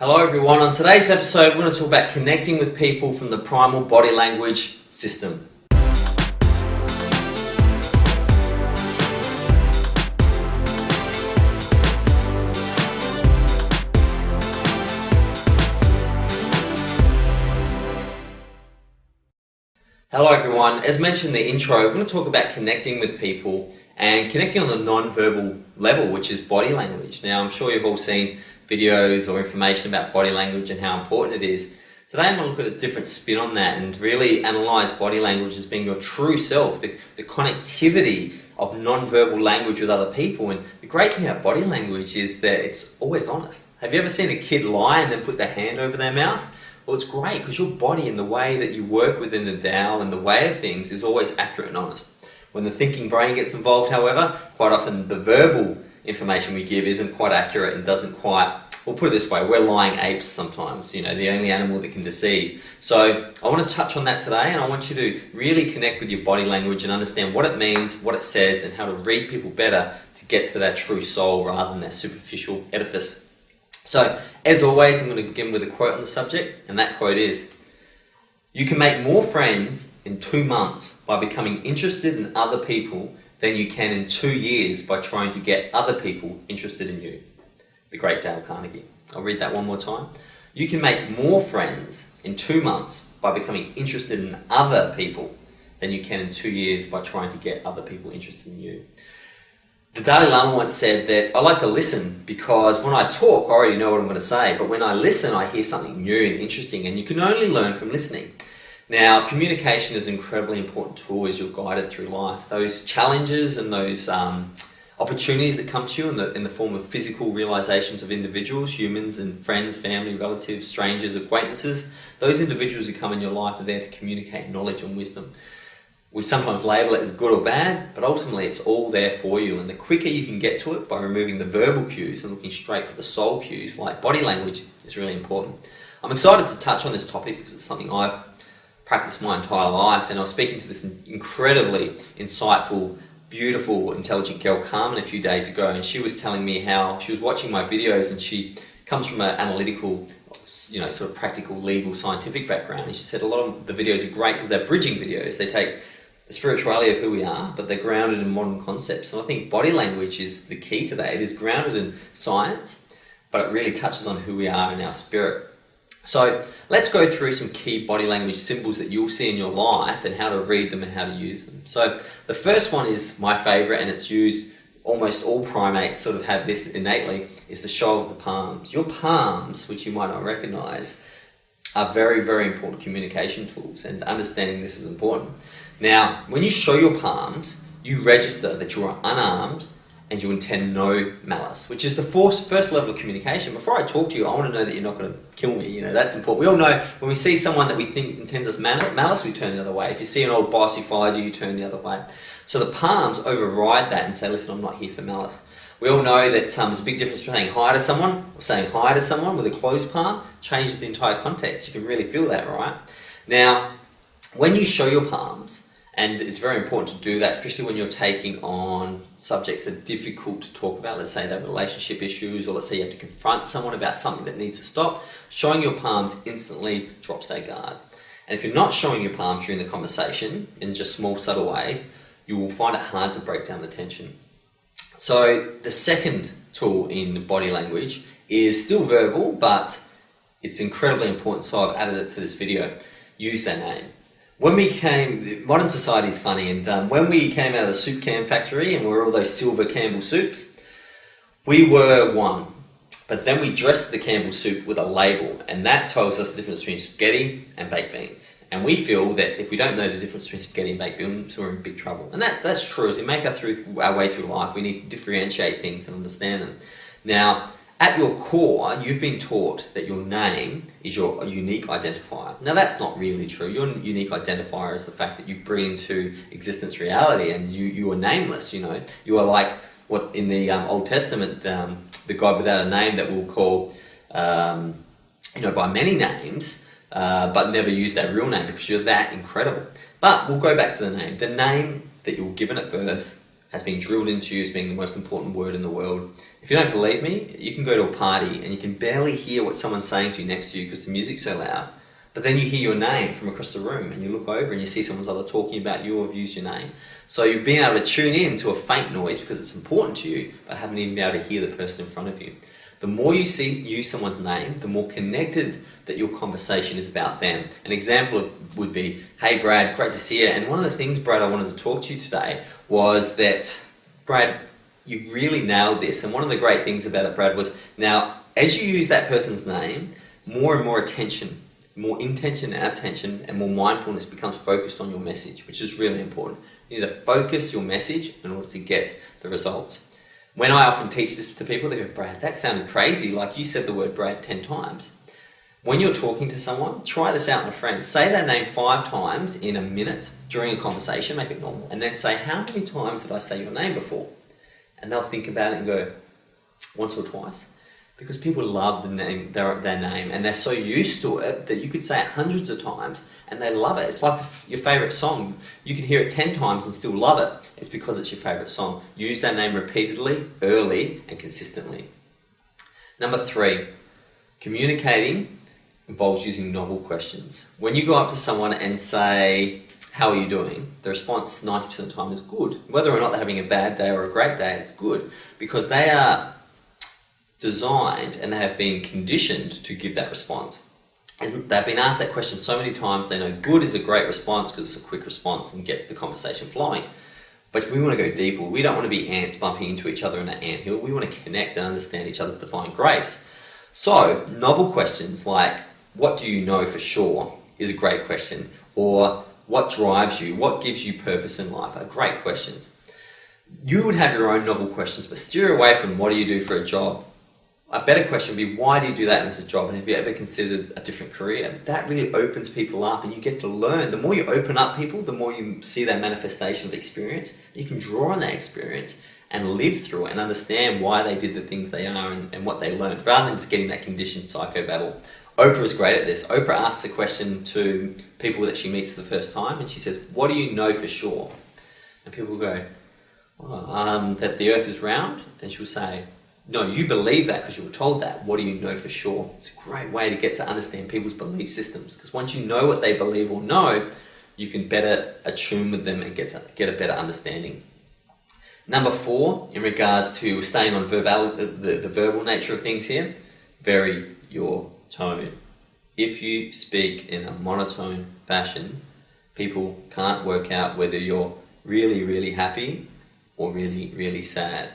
Hello everyone, on today's episode we're going to talk about connecting with people from the primal body language system. Hello everyone, as mentioned in the intro, we're going to talk about connecting with people and connecting on the non-verbal level, which is body language. Now I'm sure you've all seen videos or information about body language and how important it is. Today I'm going to look at a different spin on that and really analyse body language as being your true self, the connectivity of non-verbal language with other people. And the great thing about body language is that it's always honest. Have you ever seen a kid lie and then put their hand over their mouth? Well, it's great because your body and the way that you work within the Tao and the way of things is always accurate and honest. When the thinking brain gets involved, however, quite often the verbal information we give isn't quite accurate and doesn't quite, we'll put it this way, we're lying apes sometimes, the only animal that can deceive. So I want to touch on that today, and I want you to really connect with your body language and understand what it means, what it says, and how to read people better to get to their true soul rather than their superficial edifice. So, as always, I'm going to begin with a quote on the subject, and that quote is, "You can make more friends in 2 months by becoming interested in other people than you can in 2 years by trying to get other people interested in you." The great Dale Carnegie. I'll read that one more time. "You can make more friends in 2 months by becoming interested in other people than you can in 2 years by trying to get other people interested in you." The Dalai Lama once said that I like to listen because when I talk, I already know what I'm going to say, but when I listen, I hear something new and interesting, and you can only learn from listening. Now, communication is an incredibly important tool as you're guided through life. Those challenges and those opportunities that come to you in the form of physical realizations of individuals, humans and friends, family, relatives, strangers, acquaintances, those individuals who come in your life are there to communicate knowledge and wisdom. We sometimes label it as good or bad, but ultimately it's all there for you, and the quicker you can get to it by removing the verbal cues and looking straight for the soul cues like body language is really important. I'm excited to touch on this topic because it's something I've practiced my entire life, and I was speaking to this incredibly insightful, beautiful, intelligent girl, Carmen, a few days ago, and she was telling me how she was watching my videos, and she comes from an analytical, sort of practical, legal, scientific background, and she said a lot of the videos are great because they're bridging videos. They take the spirituality of who we are, but they're grounded in modern concepts. And I think body language is the key to that. It is grounded in science, but it really touches on who we are in our spirit. So let's go through some key body language symbols that you'll see in your life and how to read them and how to use them. So the first one is my favorite, and it's used, almost all primates sort of have this innately, is the show of the palms. Your palms, which you might not recognize, are very, very important communication tools, and understanding this is important. Now, when you show your palms, you register that you are unarmed and you intend no malice, which is the first level of communication. Before I talk to you, I want to know that you're not going to kill me. That's important. We all know when we see someone that we think intends us malice, we turn the other way. If you see an old boss who followed you, you turn the other way. So the palms override that and say, listen, I'm not here for malice. We all know that there's a big difference between saying hi to someone or saying hi to someone with a closed palm. Changes the entire context. You can really feel that, right? Now, when you show your palms, and it's very important to do that, especially when you're taking on subjects that are difficult to talk about. Let's say they have relationship issues, or let's say you have to confront someone about something that needs to stop. Showing your palms instantly drops their guard. And if you're not showing your palms during the conversation, in just small, subtle ways, you will find it hard to break down the tension. So the second tool in body language is still verbal, but it's incredibly important, so I've added it to this video. Use their name. Modern society is funny, and when we came out of the soup can factory and we were all those silver Campbell soups, we were one. But then we dressed the Campbell soup with a label, and that tells us the difference between spaghetti and baked beans. And we feel that if we don't know the difference between spaghetti and baked beans, we're in big trouble. And that's true. As we make our way through life, we need to differentiate things and understand them. Now, at your core, you've been taught that your name is your unique identifier. Now, that's not really true. Your unique identifier is the fact that you bring into existence reality, and you are nameless, You are like what in the Old Testament, the God without a name that we'll call, by many names, but never use that real name because you're that incredible. But we'll go back to the name. The name that you were given at birth has been drilled into you as being the most important word in the world. If you don't believe me, you can go to a party and you can barely hear what someone's saying to you next to you because the music's so loud. But then you hear your name from across the room and you look over and you see someone's either talking about you or have used your name. So you've been able to tune in to a faint noise because it's important to you, but haven't even been able to hear the person in front of you. The more you use someone's name, the more connected that your conversation is about them. An example would be, hey Brad, great to see you. And one of the things, Brad, I wanted to talk to you today was that, Brad, you really nailed this. And one of the great things about it, Brad, was now, as you use that person's name, more and more attention, more intention and attention and more mindfulness becomes focused on your message, which is really important. You need to focus your message in order to get the results. When I often teach this to people, they go, Brad, that sounded crazy. Like you said the word Brad 10 times. When you're talking to someone, try this out with a friend. Say their name 5 times in a minute during a conversation, make it normal. And then say, how many times did I say your name before? And they'll think about it and go, once or twice. Because people love the name, their name, and they're so used to it that you could say it hundreds of times and they love it. It's like your favourite song. You could hear it 10 times and still love it. It's because it's your favourite song. Use that name repeatedly, early, and consistently. Number 3, communicating involves using novel questions. When you go up to someone and say, how are you doing? The response 90% of the time is good. Whether or not they're having a bad day or a great day, it's good because they are designed and they have been conditioned to give that response. They've been asked that question so many times, they know good is a great response because it's a quick response and gets the conversation flowing. But we want to go deeper. We don't want to be ants bumping into each other in an anthill. We want to connect and understand each other's divine grace. So, novel questions like, what do you know for sure is a great question. Or, what drives you? What gives you purpose in life? Are great questions. You would have your own novel questions, but steer away from what do you do for a job. A better question would be, why do you do that as a job? And have you ever considered a different career? That really opens people up and you get to learn. The more you open up people, the more you see their manifestation of experience. You can draw on that experience and live through it and understand why they did the things they are and what they learned, rather than just getting that conditioned psychobabble. Oprah is great at this. Oprah asks a question to people that she meets for the first time and she says, what do you know for sure? And people go, that the earth is round? And she'll say, no, you believe that because you were told that. What do you know for sure? It's a great way to get to understand people's belief systems, because once you know what they believe or know, you can better attune with them and get a better understanding. Number 4, in regards to staying on the verbal nature of things here, vary your tone. If you speak in a monotone fashion, people can't work out whether you're really, really happy or really, really sad.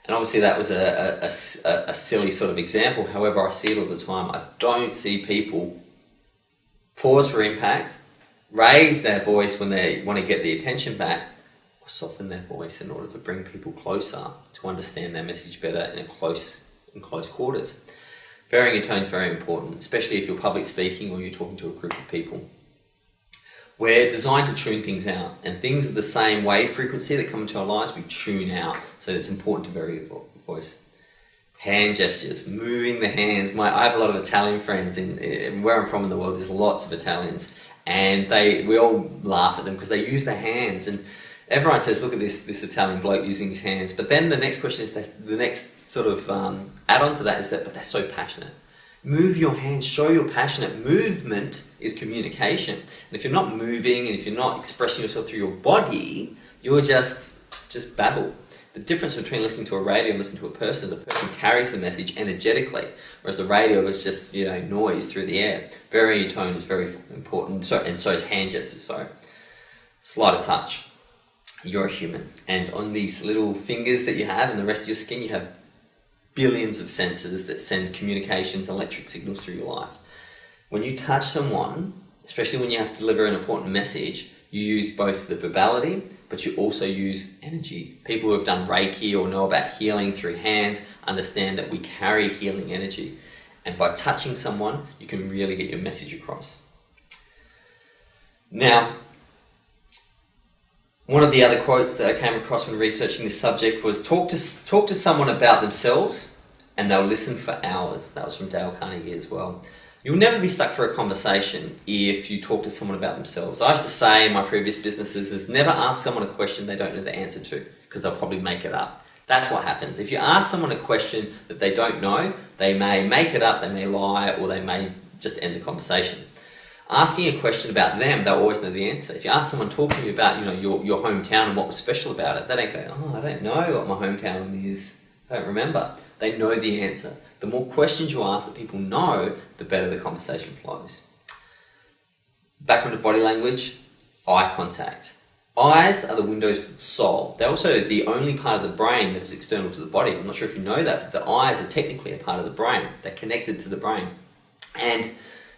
And obviously that was a silly sort of example. However, I see it all the time. I don't see people pause for impact, raise their voice when they want to get the attention back, or soften their voice in order to bring people closer to understand their message better in close quarters. Varying your tone is very important, especially if you're public speaking or you're talking to a group of people. We're designed to tune things out, and things of the same wave frequency that come into our lives, we tune out. So it's important to vary your voice. Hand gestures, moving the hands. I have a lot of Italian friends, and where I'm from in the world, there's lots of Italians, and we all laugh at them because they use their hands, and everyone says, look at this Italian bloke using his hands. But then the next question is that the next sort of add-on to that is that, but they're so passionate. Move your hands, show you're passionate. Movement is communication. And if you're not moving and if you're not expressing yourself through your body, you're just babble. The difference between listening to a radio and listening to a person is a person carries the message energetically, whereas the radio is just noise through the air. Varying your tone is very important, and so is hand gestures. So, sleight of touch. You're a human, and on these little fingers that you have and the rest of your skin, you have billions of sensors that send communications, electric signals through your life. When you touch someone, especially when you have to deliver an important message, you use both the verbality, but you also use energy. People who have done Reiki or know about healing through hands understand that we carry healing energy. And by touching someone, you can really get your message across. Now, one of the other quotes that I came across when researching this subject was talk to someone about themselves and they'll listen for hours. That was from Dale Carnegie as well. You'll never be stuck for a conversation if you talk to someone about themselves. I used to say in my previous businesses is never ask someone a question they don't know the answer to, because they'll probably make it up. That's what happens. If you ask someone a question that they don't know, they may make it up, they may lie, or they may just end the conversation. Asking a question about them, they'll always know the answer. If you ask someone talking to you about your hometown and what was special about it, they don't go, oh, I don't know what my hometown is. I don't remember. They know the answer. The more questions you ask that people know, the better the conversation flows. Back onto body language, eye contact. Eyes are the windows to the soul. They're also the only part of the brain that is external to the body. I'm not sure if you know that, but the eyes are technically a part of the brain. They're connected to the brain. And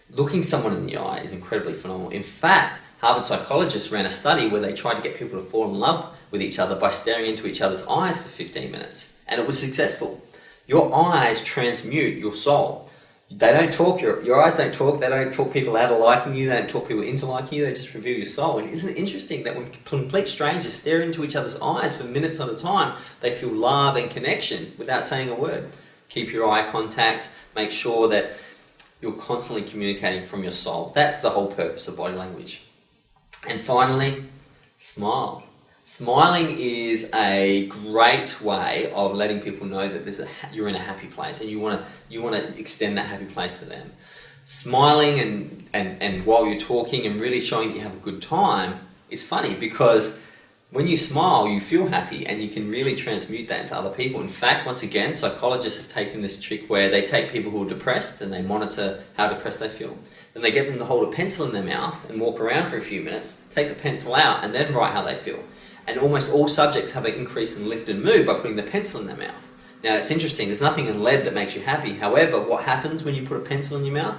looking someone in the eye is incredibly phenomenal. In fact, Harvard psychologists ran a study where they tried to get people to fall in love with each other by staring into each other's eyes for 15 minutes. And it was successful. Your eyes transmute your soul. They don't talk, your eyes don't talk, they don't talk people out of liking you, they don't talk people into liking you, they just reveal your soul. And isn't it interesting that when complete strangers stare into each other's eyes for minutes at a time, they feel love and connection without saying a word. Keep your eye contact, make sure that you're constantly communicating from your soul. That's the whole purpose of body language. And finally, smile. Smiling is a great way of letting people know that you're in a happy place and you want to extend that happy place to them. Smiling and while you're talking and really showing that you have a good time is funny, because when you smile, you feel happy and you can really transmute that into other people. In fact, once again, psychologists have taken this trick where they take people who are depressed and they monitor how depressed they feel. Then they get them to hold a pencil in their mouth and walk around for a few minutes, take the pencil out and then write how they feel. And almost all subjects have an increase in lift and mood by putting the pencil in their mouth. Now, it's interesting, there's nothing in lead that makes you happy. However, what happens when you put a pencil in your mouth?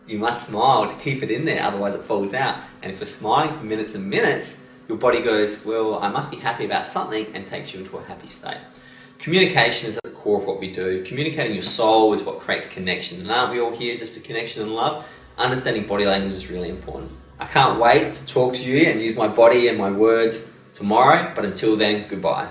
You must smile to keep it in there, otherwise it falls out. And if you're smiling for minutes and minutes, your body goes, well, I must be happy about something, and takes you into a happy state. Communication is at the core of what we do. Communicating your soul is what creates connection. And aren't we all here just for connection and love? Understanding body language is really important. I can't wait to talk to you and use my body and my words tomorrow, but until then, goodbye.